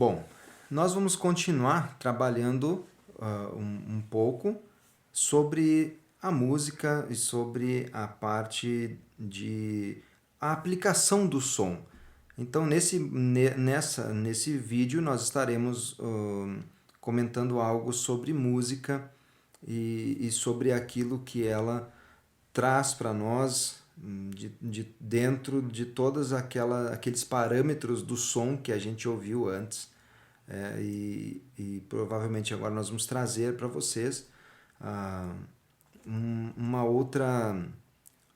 Bom, nós vamos continuar trabalhando um pouco sobre a música e sobre a parte de a aplicação do som. Então, nesse vídeo, nós estaremos comentando algo sobre música e sobre aquilo que ela traz para nós dentro de todos aqueles parâmetros do som que a gente ouviu antes. E provavelmente agora nós vamos trazer para vocês uma outra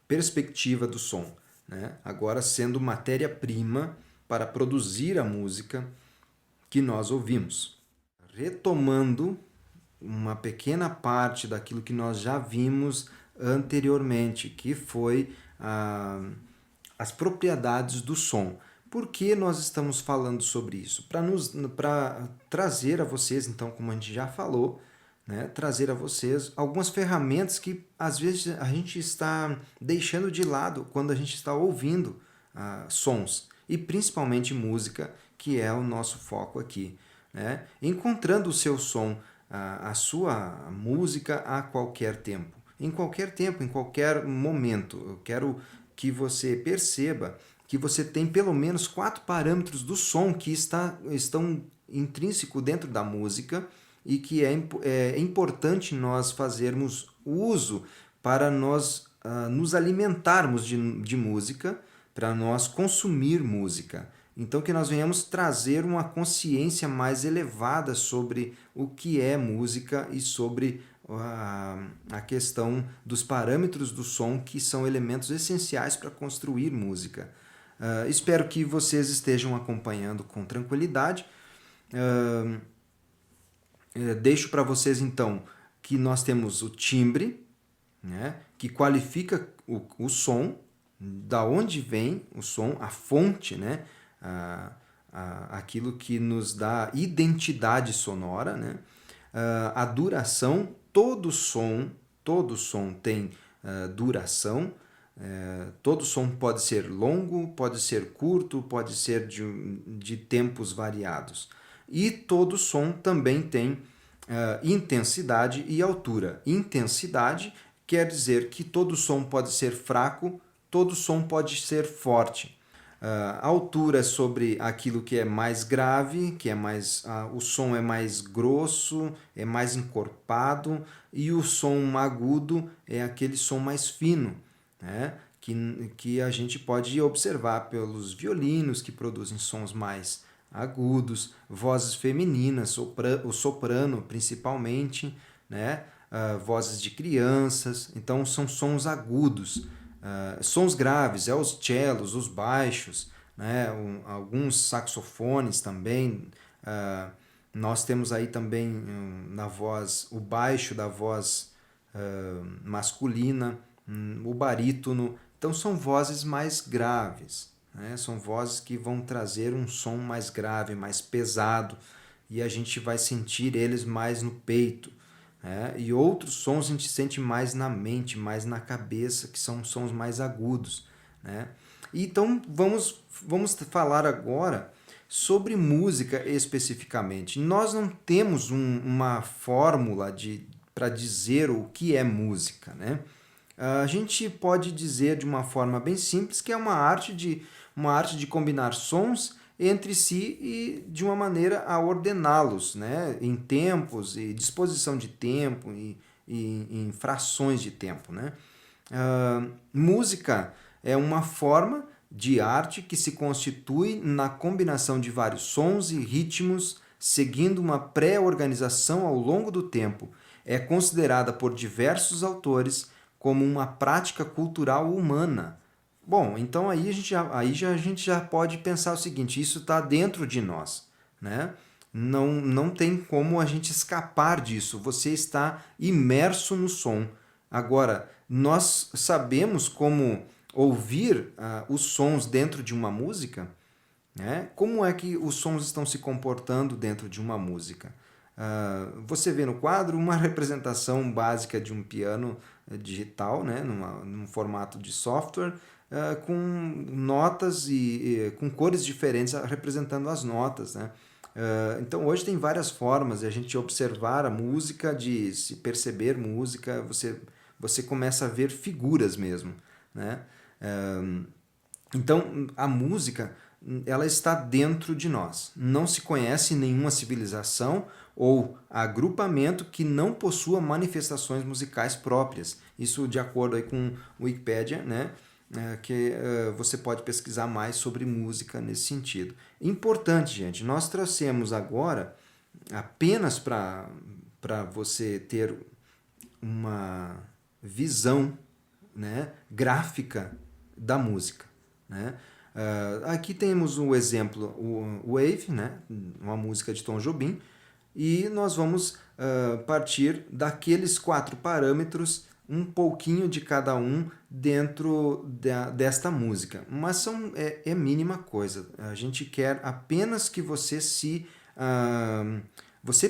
perspectiva do som, né? Agora sendo matéria-prima para produzir a música que nós ouvimos. Retomando uma pequena parte daquilo que nós já vimos anteriormente, que foi as propriedades do som. Por que nós estamos falando sobre isso? Para trazer a vocês, então, como a gente já falou, né, trazer a vocês algumas ferramentas que às vezes a gente está deixando de lado quando a gente está ouvindo sons, e principalmente música, que é o nosso foco aqui, né? Encontrando o seu som, a sua música a qualquer tempo. Em qualquer momento. Eu quero que você perceba que você tem pelo menos 4 parâmetros do som que estão intrínseco dentro da música e que é importante nós fazermos uso para nós nos alimentarmos de música, para nós consumir música. Então, que nós venhamos trazer uma consciência mais elevada sobre o que é música e sobre a questão dos parâmetros do som, que são elementos essenciais para construir música. Espero que vocês estejam acompanhando com tranquilidade. Deixo para vocês, então, que nós temos o timbre, né, que qualifica o som, da onde vem o som, a fonte, né, aquilo que nos dá identidade sonora, né, a duração. Todo som tem duração. Todo som pode ser longo, pode ser curto, pode ser de tempos variados. E todo som também tem intensidade e altura. Intensidade quer dizer que todo som pode ser fraco, todo som pode ser forte. Altura é sobre aquilo que é mais grave, que é o som é mais grosso, é mais encorpado, e o som agudo é aquele som mais fino, né? Que a gente pode observar pelos violinos, que produzem sons mais agudos, vozes femininas, o soprano principalmente, né? Vozes de crianças. Então são sons agudos. Sons graves, os cellos, os baixos, né? Alguns saxofones também. Nós temos aí também na voz, o baixo da voz masculina, o barítono. Então são vozes mais graves, né? São vozes que vão trazer um som mais grave, mais pesado, e a gente vai sentir eles mais no peito. E outros sons a gente sente mais na mente, mais na cabeça, que são sons mais agudos, né? Então vamos falar agora sobre música especificamente. Nós não temos uma fórmula para dizer o que é música, né? A gente pode dizer de uma forma bem simples que é uma arte de combinar sons entre si e de uma maneira a ordená-los, né, em tempos e disposição de tempo e em frações de tempo, né? Música é uma forma de arte que se constitui na combinação de vários sons e ritmos, seguindo uma pré-organização ao longo do tempo. É considerada por diversos autores como uma prática cultural humana. Bom, então aí a gente já pode pensar o seguinte: isso está dentro de nós, né? Não tem como a gente escapar disso. Você está imerso no som. Agora, nós sabemos como ouvir os sons dentro de uma música, né? Como é que os sons estão se comportando dentro de uma música? Você vê no quadro uma representação básica de um piano digital, né? Num formato de software, com notas e com cores diferentes representando as notas, né? Então, hoje tem várias formas de a gente observar a música, de se perceber música, você começa a ver figuras mesmo, né? Então, a música, ela está dentro de nós. Não se conhece nenhuma civilização ou agrupamento que não possua manifestações musicais próprias. Isso de acordo aí com o Wikipedia, né? Você pode pesquisar mais sobre música nesse sentido. Importante, gente, nós trouxemos agora apenas para você ter uma visão, né, gráfica da música, né? Aqui temos um exemplo, o Wave, né, uma música de Tom Jobim, e nós vamos partir daqueles 4 parâmetros, um pouquinho de cada um dentro desta música. Mas é mínima coisa. A gente quer apenas que você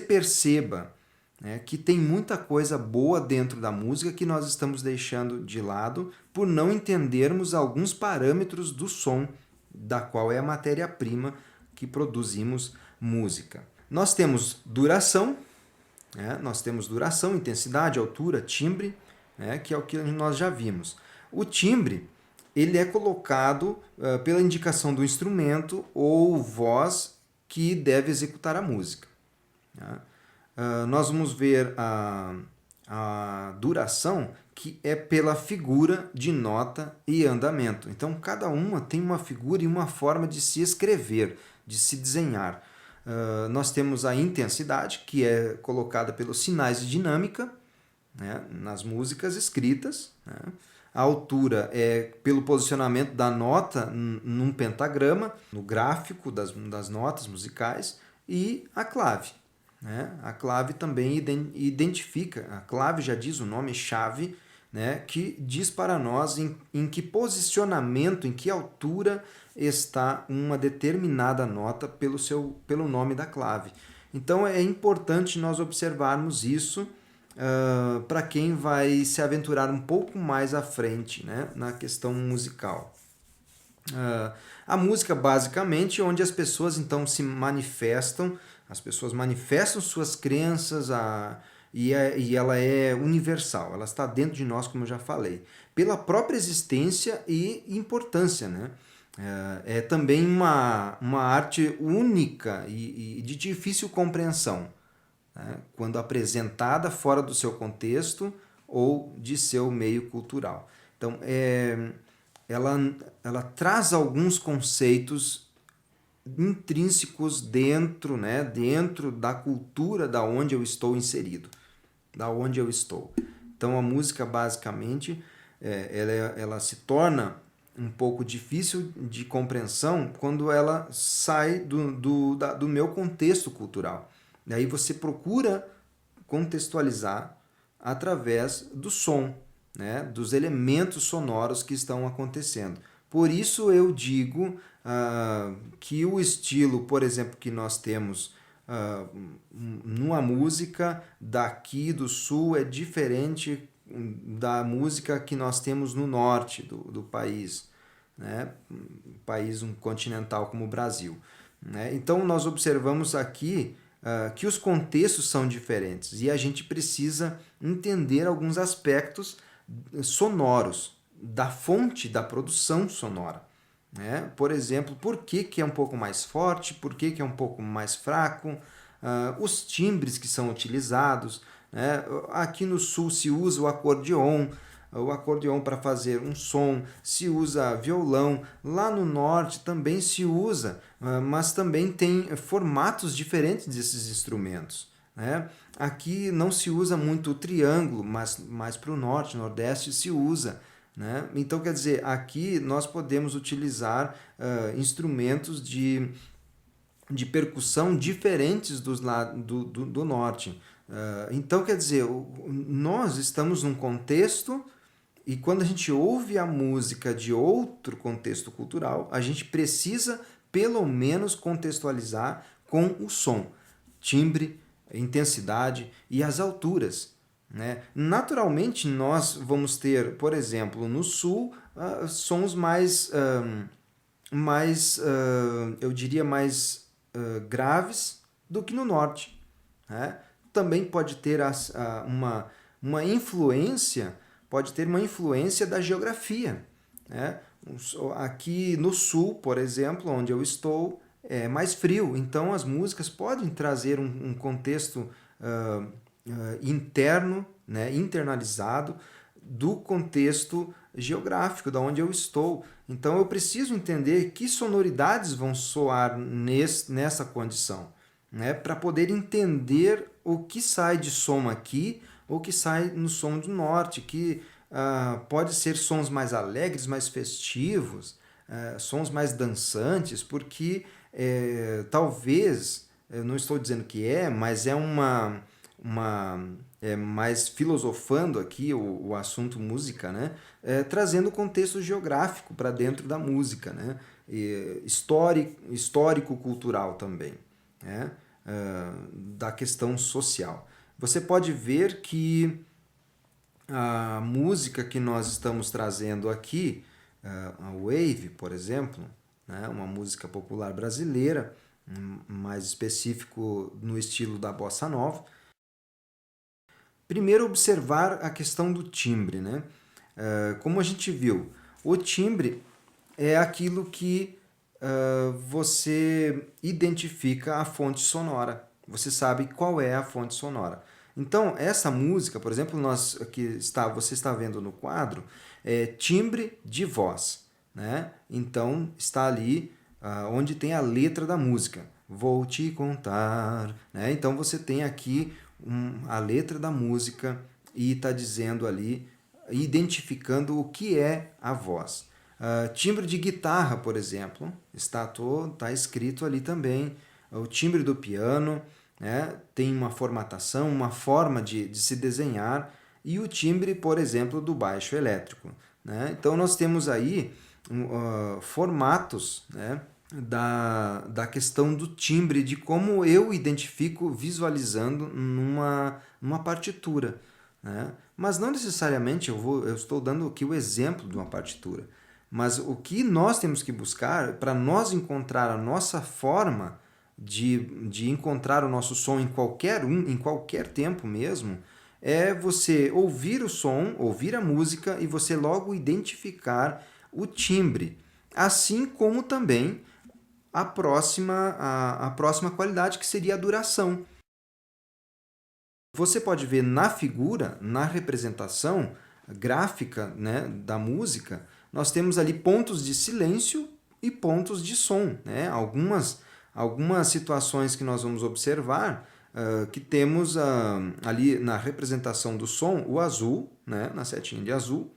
perceba, né, que tem muita coisa boa dentro da música que nós estamos deixando de lado por não entendermos alguns parâmetros do som, da qual é a matéria-prima que produzimos música. Nós temos duração, né? Nós temos duração, intensidade, altura, timbre, né? Que é o que nós já vimos. O timbre, ele é colocado pela indicação do instrumento ou voz que deve executar a música, né? Nós vamos ver a duração, que é pela figura de nota e andamento. Então, cada uma tem uma figura e uma forma de se escrever, de se desenhar. Nós temos a intensidade, que é colocada pelos sinais de dinâmica, né, nas músicas escritas, né? A altura é pelo posicionamento da nota num pentagrama, no gráfico das notas musicais, e a clave, né? A clave também identifica, a clave já diz o nome chave, né, que diz para nós em que posicionamento, em que altura está uma determinada nota pelo nome da clave. Então é importante nós observarmos isso para quem vai se aventurar um pouco mais à frente, né, na questão musical. A música, basicamente, é onde as pessoas então se manifestam, as pessoas manifestam suas crenças, e ela é universal, ela está dentro de nós, como eu já falei, pela própria existência e importância, né? É também uma arte única e de difícil compreensão, né, quando apresentada fora do seu contexto ou de seu meio cultural. Então, ela traz alguns conceitos intrínsecos dentro, né, dentro da cultura da onde eu estou inserido, da onde eu estou. Então, a música, basicamente, ela se torna um pouco difícil de compreensão quando ela sai do meu contexto cultural. Daí você procura contextualizar através do som, né, dos elementos sonoros que estão acontecendo. Por isso eu digo que o estilo, por exemplo, que nós temos numa música daqui do sul é diferente da música que nós temos no norte do país, né? Um país continental como o Brasil, né? Então nós observamos aqui que os contextos são diferentes e a gente precisa entender alguns aspectos sonoros da fonte da produção sonora, né? Por exemplo, por que é um pouco mais forte, por que é um pouco mais fraco, os timbres que são utilizados, né? Aqui no sul se usa o acordeon para fazer um som, se usa violão, lá no norte também se usa, mas também tem formatos diferentes desses instrumentos, né? Aqui não se usa muito o triângulo, mas mais para o norte, nordeste se usa, né? Então, quer dizer, aqui nós podemos utilizar instrumentos de percussão diferentes do norte. Então, quer dizer, nós estamos num contexto e quando a gente ouve a música de outro contexto cultural, a gente precisa pelo menos contextualizar com o som, timbre, intensidade e as alturas, né? Naturalmente, nós vamos ter, por exemplo, no sul, sons eu diria, mais graves, do que no norte, né? Também pode ter uma influência, pode ter uma influência da geografia, né? Aqui no sul, por exemplo, onde eu estou, é mais frio, então as músicas podem trazer um contexto interno, né, internalizado do contexto geográfico, da onde eu estou. Então eu preciso entender que sonoridades vão soar nessa condição, né, para poder entender o que sai de som aqui, ou que sai no som do norte, que pode ser sons mais alegres, mais festivos, sons mais dançantes, porque talvez, eu não estou dizendo que mas é mais filosofando aqui o assunto música, né? Trazendo contexto geográfico para dentro da música, né? Histórico-cultural também, né? Da questão social. Você pode ver que a música que nós estamos trazendo aqui, a Wave, por exemplo, né? Uma música popular brasileira, mais específico no estilo da bossa nova. Primeiro, observar a questão do timbre, né? Como a gente viu, o timbre é aquilo que você identifica a fonte sonora. Você sabe qual é a fonte sonora. Então, essa música, por exemplo, você está vendo no quadro, é timbre de voz, né? Então, está ali onde tem a letra da música. Vou te contar, né? Então, você tem aqui a letra da música e está dizendo ali, identificando o que é a voz. Timbre de guitarra, por exemplo, está escrito ali também. O timbre do piano, né, tem uma formatação, uma forma de se desenhar. E o timbre, por exemplo, do baixo elétrico, né? Então, nós temos aí formatos, né, da questão do timbre, de como eu identifico visualizando numa partitura, né? Mas não necessariamente eu estou dando aqui o exemplo de uma partitura. Mas o que nós temos que buscar para nós encontrar a nossa forma de encontrar o nosso som em qualquer tempo mesmo, é você ouvir o som, ouvir a música e você logo identificar o timbre. Assim como também a próxima qualidade, que seria a duração. Você pode ver na figura, na representação gráfica, né, da música, nós temos ali pontos de silêncio e pontos de som, né? Algumas situações que nós vamos observar, que temos ali na representação do som o azul, né, na setinha de azul.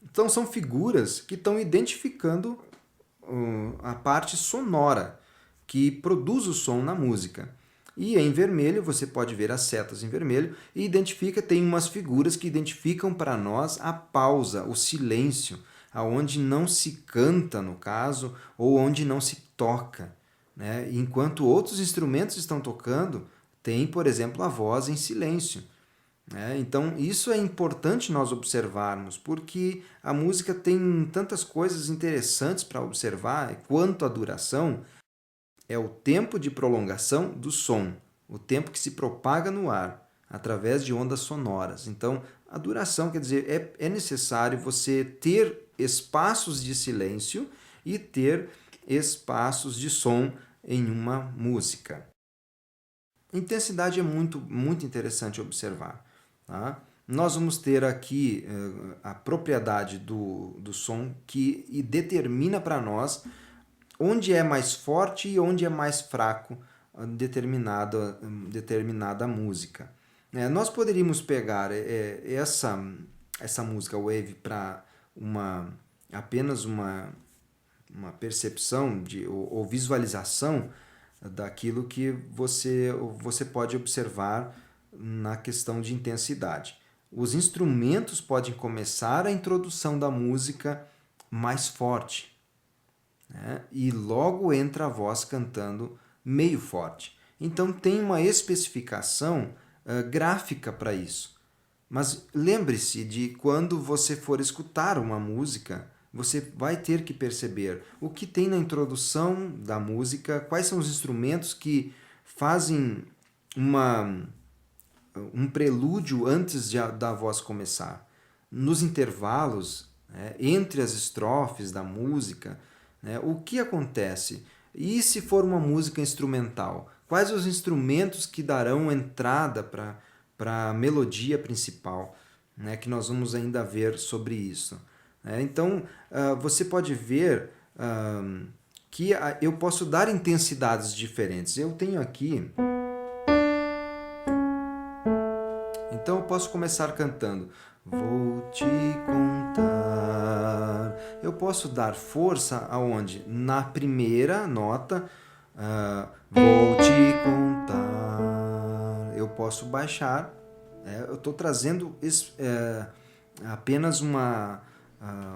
Então são figuras que estão identificando a parte sonora que produz o som na música. E em vermelho, você pode ver as setas em vermelho e tem umas figuras que identificam para nós a pausa, o silêncio, aonde não se canta, no caso, ou onde não se toca, né? Enquanto outros instrumentos estão tocando, tem, por exemplo, a voz em silêncio. Então, isso é importante nós observarmos, porque a música tem tantas coisas interessantes para observar, quanto a duração, é o tempo de prolongação do som, o tempo que se propaga no ar, através de ondas sonoras. Então, a duração, quer dizer, é necessário você ter espaços de silêncio e ter espaços de som em uma música. Intensidade é muito, muito interessante observar. Tá? Nós vamos ter aqui a propriedade do som que determina para nós onde é mais forte e onde é mais fraco determinada música. Nós poderíamos pegar essa música Wave para apenas uma percepção ou visualização daquilo que você pode observar na questão de intensidade. Os instrumentos podem começar a introdução da música mais forte, né? E logo entra a voz cantando meio forte. Então tem uma especificação gráfica para isso. Mas lembre-se de quando você for escutar uma música, você vai ter que perceber o que tem na introdução da música, quais são os instrumentos que fazem um prelúdio antes da voz começar. Nos intervalos, né, entre as estrofes da música, né, o que acontece? E se for uma música instrumental? Quais os instrumentos que darão entrada para a melodia principal, né, que nós vamos ainda ver sobre isso. Então, você pode ver que eu posso dar intensidades diferentes. Eu tenho aqui... Então eu posso começar cantando. Vou te contar. Eu posso dar força aonde? Na primeira nota. Vou te contar. Eu posso baixar. Eu estou trazendo apenas um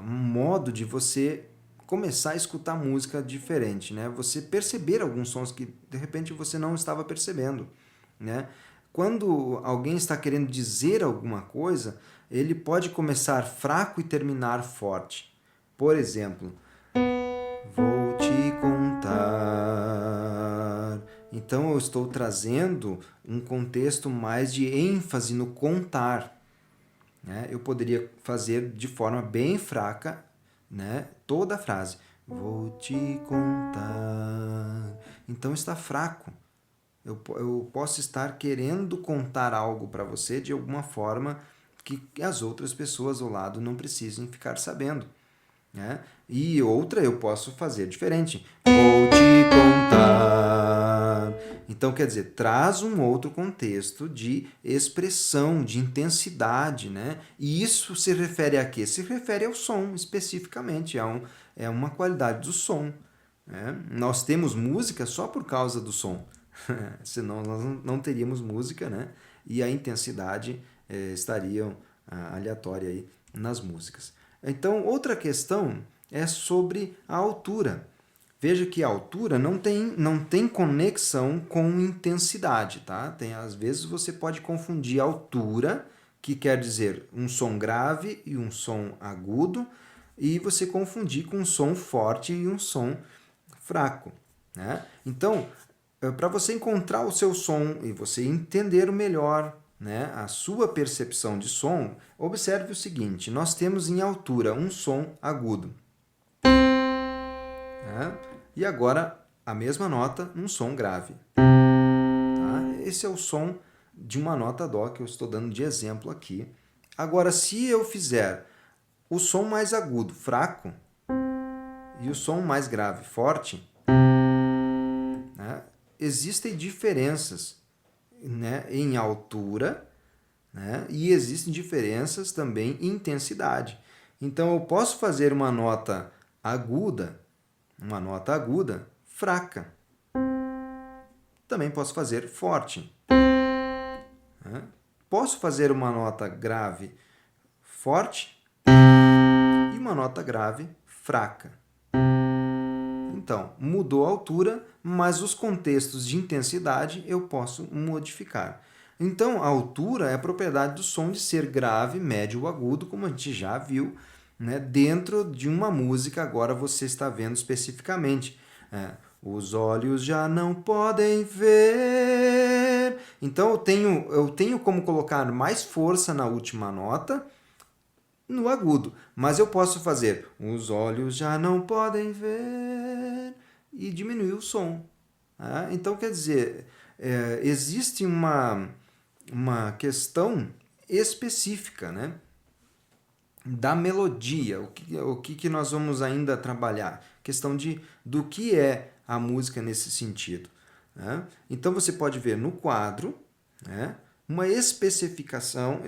modo de você começar a escutar música diferente, né? Você perceber alguns sons que de repente você não estava percebendo, né? Quando alguém está querendo dizer alguma coisa, ele pode começar fraco e terminar forte. Por exemplo, vou te contar. Então eu estou trazendo um contexto mais de ênfase no contar, né? Eu poderia fazer de forma bem fraca, né, toda a frase. Vou te contar. Então está fraco. Eu posso estar querendo contar algo para você de alguma forma que as outras pessoas ao lado não precisem ficar sabendo, né? E outra eu posso fazer diferente. Vou te contar. Então, quer dizer, traz um outro contexto de expressão, de intensidade, né? E isso se refere a quê? Se refere ao som, especificamente. É uma qualidade do som, né? Nós temos música só por causa do som. Senão nós não teríamos música, né? E a intensidade estaria aleatória aí nas músicas. Então, outra questão é sobre a altura. Veja que a altura não tem conexão com intensidade, tá? Às vezes você pode confundir altura, que quer dizer um som grave e um som agudo, e você confundir com um som forte e um som fraco, né? Então, para você encontrar o seu som e você entender melhor, né, a sua percepção de som, observe o seguinte: nós temos em altura um som agudo, né? E agora a mesma nota num som grave. Tá? Esse é o som de uma nota dó que eu estou dando de exemplo aqui. Agora, se eu fizer o som mais agudo fraco e o som mais grave forte, né, existem diferenças, né, em altura, né, e existem diferenças também em intensidade. Então eu posso fazer uma nota aguda fraca. Também posso fazer forte, né? Posso fazer uma nota grave forte e uma nota grave fraca. Então, mudou a altura, mas os contextos de intensidade eu posso modificar. Então, a altura é a propriedade do som de ser grave, médio ou agudo, como a gente já viu, né? Dentro de uma música, agora você está vendo especificamente. Os olhos já não podem ver. Então, eu tenho como colocar mais força na última nota, no agudo, mas eu posso fazer os olhos já não podem ver e diminuir o som. Tá? Então, quer dizer, existe uma questão específica, né, da melodia. O que nós vamos ainda trabalhar? Questão do que é a música nesse sentido, né? Então, você pode ver no quadro, né, uma especificação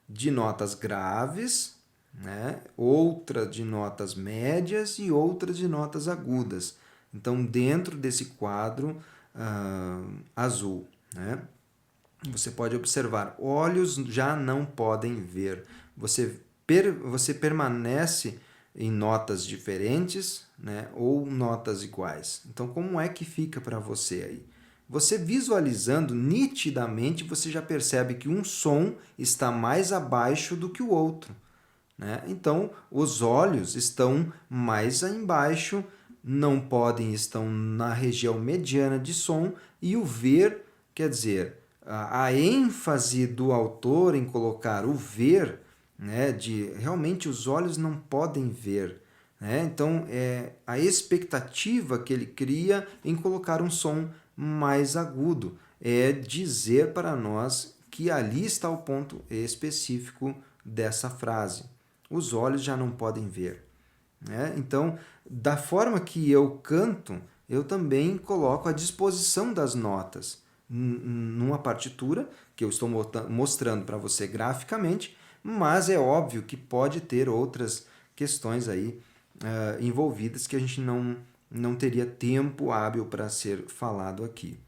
de notas graves, né? Outra de notas médias e outra de notas agudas. Então, dentro desse quadro azul, né, você pode observar, olhos já não podem ver. Você permanece em notas diferentes, né, ou notas iguais. Então, como é que fica para você aí? Você visualizando nitidamente, você já percebe que um som está mais abaixo do que o outro, né? Então, os olhos estão mais embaixo, estão na região mediana de som, E o ver, quer dizer, a ênfase do autor em colocar o ver, né, de realmente os olhos não podem ver, né? Então, a expectativa que ele cria em colocar um som mais agudo é dizer para nós que ali está o ponto específico dessa frase. Os olhos já não podem ver, né? Então, da forma que eu canto, eu também coloco à disposição das notas numa partitura que eu estou mostrando para você graficamente, mas é óbvio que pode ter outras questões aí envolvidas que a gente não teria tempo hábil para ser falado aqui.